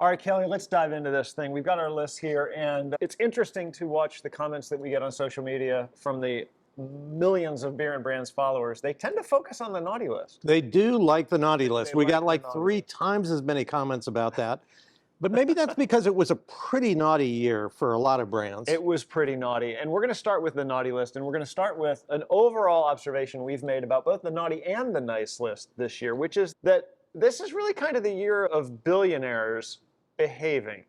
All right, Kelly, let's dive into this thing. We've got our list here, and it's interesting to watch the comments that we get on social media from the millions of Beer and Brands followers. They tend to focus on the naughty list. They do like the naughty list. We like got the like naughty three list. times as many comments about that. But maybe that's because it was a pretty naughty year for a lot of brands. It was pretty naughty. And we're going to start with the naughty list, and we're going to start with an overall observation we've made about both the naughty and the nice list this year, which is that this is really kind of the year of billionaires behaving.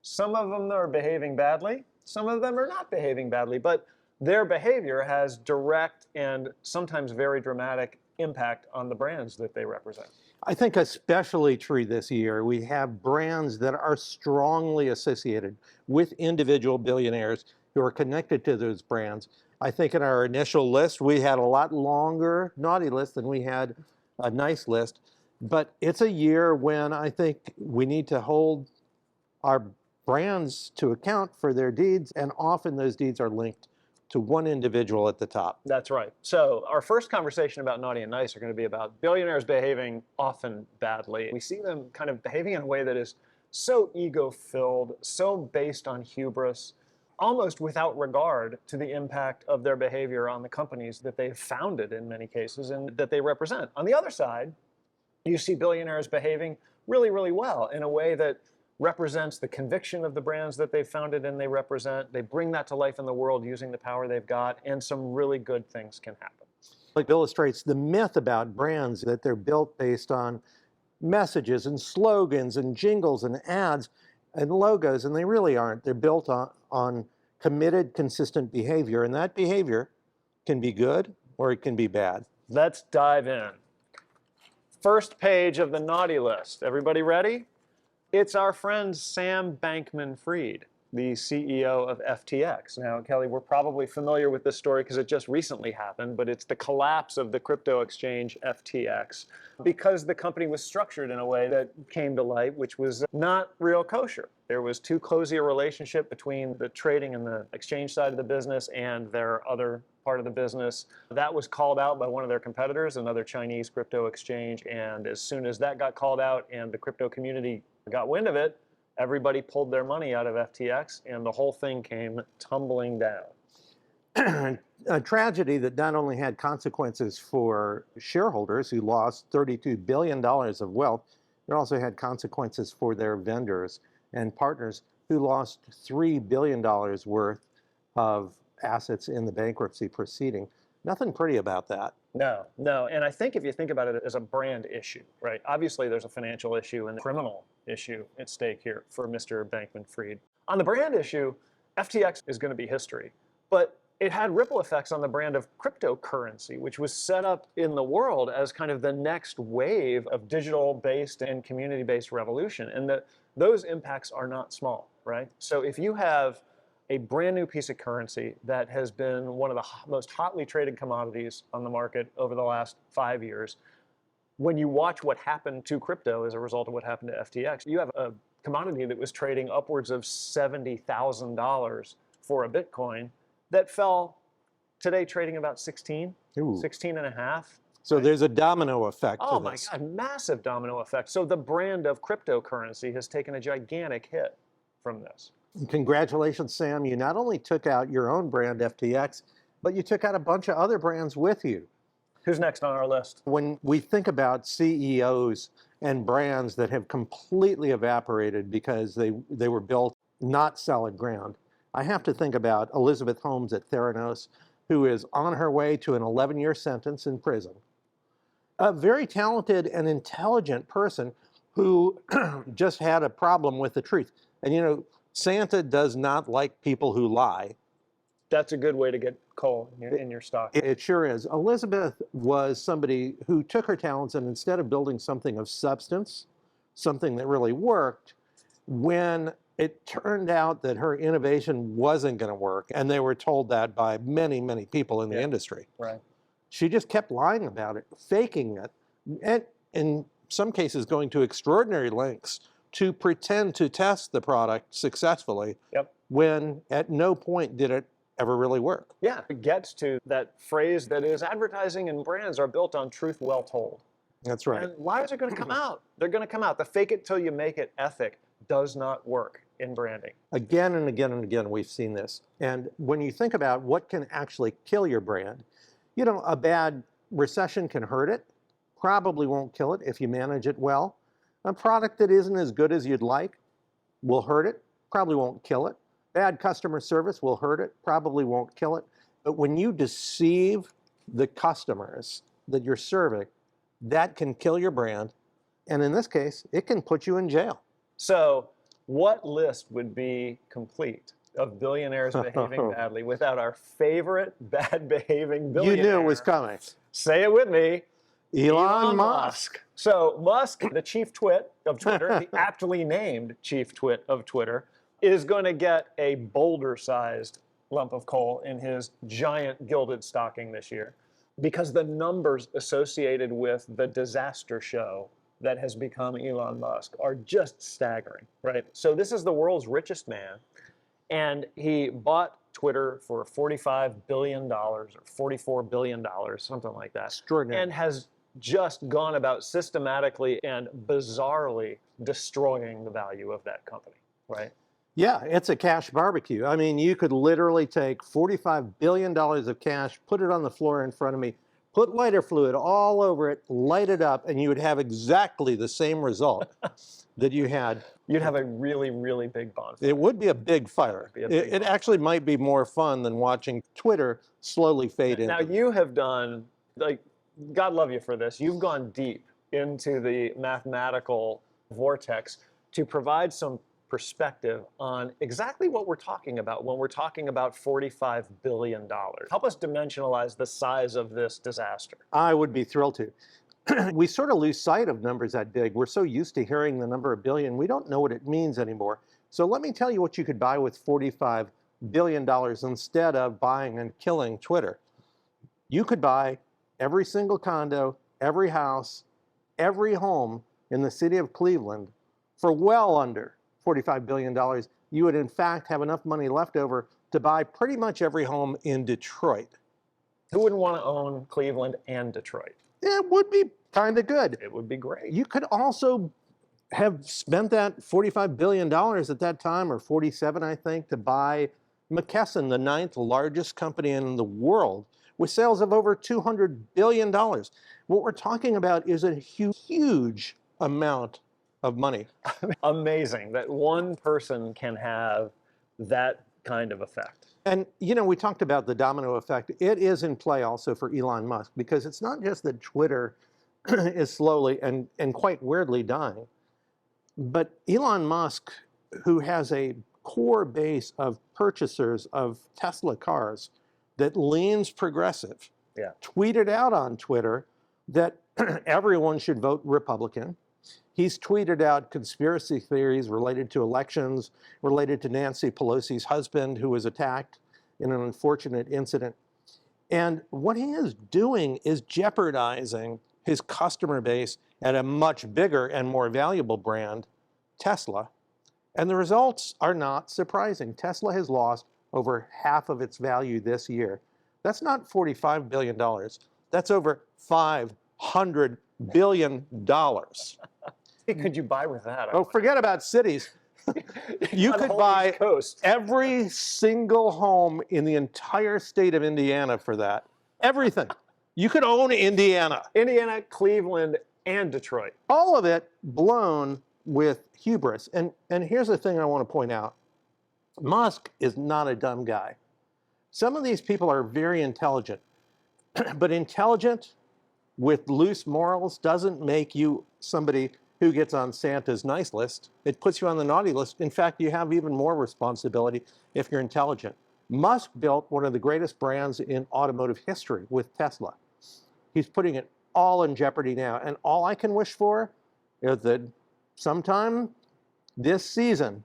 Some of them are behaving badly, some of them are not behaving badly, but their behavior has direct and sometimes very dramatic impact on the brands that they represent. I think especially true this year, we have brands that are strongly associated with individual billionaires who are connected to those brands. I think in our initial list, we had a lot longer naughty list than we had a nice list. But it's a year when I think we need to hold our brands to account for their deeds, and often those deeds are linked to one individual at the top. That's right. So our first conversation about naughty and nice are going to be about billionaires behaving often badly. We see them kind of behaving in a way that is so ego-filled, so based on hubris, almost without regard to the impact of their behavior on the companies that they've founded in many cases and that they represent. On the other side, you see billionaires behaving really, really well in a way that represents the conviction of the brands that they've founded and they represent. They bring that to life in the world using the power they've got, and some really good things can happen. It illustrates the myth about brands that they're built based on messages and slogans and jingles and ads and logos, and they really aren't. They're built on committed, consistent behavior, and that behavior can be good or it can be bad. Let's dive in. First page of the naughty list. Everybody ready? It's our friend Sam Bankman-Fried, the CEO of FTX. Now, Kelly, we're probably familiar with this story because it just recently happened, but it's the collapse of the crypto exchange FTX because the company was structured in a way that came to light, which was not real kosher. There was too cozy a relationship between the trading and the exchange side of the business and their other part of the business. That was called out by one of their competitors, another Chinese crypto exchange, and as soon as that got called out and the crypto community got wind of it, everybody pulled their money out of FTX, and the whole thing came tumbling down. A tragedy that not only had consequences for shareholders who lost $32 billion of wealth, it also had consequences for their vendors and partners who lost $3 billion worth of assets in the bankruptcy proceeding. Nothing pretty about that. No, no. And I think if you think about it as a brand issue, right? Obviously, there's a financial issue and a criminal issue at stake here for Mr. Bankman-Fried. On the brand issue, FTX is going to be history. But it had ripple effects on the brand of cryptocurrency, which was set up in the world as kind of the next wave of digital-based and community-based revolution. And those impacts are not small, right? So if you have a brand new piece of currency that has been one of the most hotly traded commodities on the market over the last 5 years, when you watch what happened to crypto as a result of what happened to FTX, you have a commodity that was trading upwards of $70,000 for a Bitcoin that fell today trading about 16 and a half. So there's a domino effect Oh to my this. God, massive domino effect. So the brand of cryptocurrency has taken a gigantic hit from this. Congratulations, Sam. You not only took out your own brand, FTX, but you took out a bunch of other brands with you. Who's next on our list? When we think about CEOs and brands that have completely evaporated because they were built not solid ground, I have to think about Elizabeth Holmes at Theranos, who is on her way to an 11-year sentence in prison. A very talented and intelligent person who just had a problem with the truth. And you know, Santa does not like people who lie. That's a good way to get coal in your stock. It sure is. Elizabeth was somebody who took her talents and instead of building something of substance, something that really worked, when it turned out that her innovation wasn't going to work, and they were told that by many, many people in the industry. Right. She just kept lying about it, faking it, and in some cases going to extraordinary lengths to pretend to test the product successfully, when at no point did it ever really work. Yeah, it gets to that phrase that is advertising and brands are built on truth well told. That's right. And lies are going to come out. They're going to come out. The fake it till you make it ethic does not work in branding. Again and again and again, we've seen this. And when you think about what can actually kill your brand, you know, a bad recession can hurt it, probably won't kill it if you manage it well. A product that isn't as good as you'd like will hurt it, probably won't kill it. Bad customer service will hurt it, probably won't kill it. But when you deceive the customers that you're serving, that can kill your brand. And in this case, it can put you in jail. So what list would be complete of billionaires behaving badly without our favorite bad behaving billionaire? You knew it was coming. Say it with me. Elon Musk. So Musk, the chief twit of Twitter, the aptly named chief twit of Twitter, is going to get a boulder-sized lump of coal in his giant gilded stocking this year because the numbers associated with the disaster show that has become Elon Musk are just staggering, right? So this is the world's richest man, and he bought Twitter for $45 billion or $44 billion, something like that. Extraordinary. And has just gone about systematically and bizarrely destroying the value of that company, right? Yeah, it's a cash barbecue. I mean, you could literally take $45 billion of cash, put it on the floor in front of me, put lighter fluid all over it, light it up, and you would have exactly the same result that you had. You'd have a really, really big bonfire. It would be a big fire. It actually might be more fun than watching Twitter slowly fade in. Now, you have done, like, God love you for this, you've gone deep into the mathematical vortex to provide some perspective on exactly what we're talking about when we're talking about $45 billion. Help us dimensionalize the size of this disaster. I would be thrilled to. We sort of lose sight of numbers that big. We're so used to hearing the number of billion, we don't know what it means anymore. So let me tell you what you could buy with $45 billion instead of buying and killing Twitter. You could buy every single condo, every house, every home in the city of Cleveland for well under $45 billion. You would in fact have enough money left over to buy pretty much every home in Detroit. Who wouldn't want to own Cleveland and Detroit? It would be kind of good. It would be great. You could also have spent that $45 billion at that time, or 47, I think, to buy McKesson, the 9th largest company in the world, with sales of over $200 billion. What we're talking about is a huge amount of money. Amazing that one person can have that kind of effect. And, you know, we talked about the domino effect. It is in play also for Elon Musk, because it's not just that Twitter is slowly and quite weirdly dying, but Elon Musk, who has a core base of purchasers of Tesla cars that leans progressive, tweeted out on Twitter that everyone should vote Republican. He's tweeted out conspiracy theories related to elections, related to Nancy Pelosi's husband, who was attacked in an unfortunate incident. And what he is doing is jeopardizing his customer base at a much bigger and more valuable brand, Tesla. And the results are not surprising. Tesla has lost over half of its value this year. That's not $45 billion. That's over $500 billion. Could you buy with that? Oh, forget about cities. You could buy every single home in the entire state of Indiana for that. Everything. You could own Indiana. Indiana, Cleveland, and Detroit. All of it blown with hubris. And here's the thing I want to point out. Musk is not a dumb guy. Some of these people are very intelligent. But intelligent with loose morals doesn't make you somebody who gets on Santa's nice list. It puts you on the naughty list. In fact, you have even more responsibility if you're intelligent. Musk built one of the greatest brands in automotive history with Tesla. He's putting it all in jeopardy now. And all I can wish for is that sometime this season,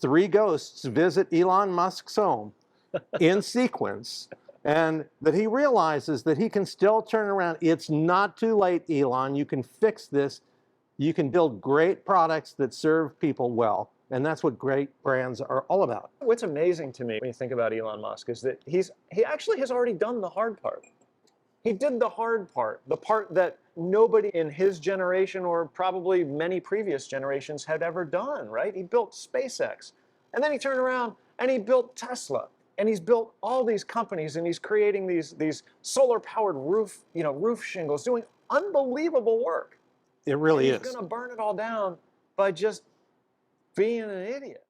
3 ghosts visit Elon Musk's home in sequence, and that he realizes that he can still turn around. It's not too late, Elon. You can fix this. You can build great products that serve people well. And that's what great brands are all about. What's amazing to me when you think about Elon Musk is that he actually has already done the hard part. He did the hard part, the part that nobody in his generation or probably many previous generations had ever done, right? He built SpaceX. And then he turned around and he built Tesla. And he's built all these companies and he's creating these solar powered roof shingles, doing unbelievable work. It really And he's is. going to burn it all down by just being an idiot.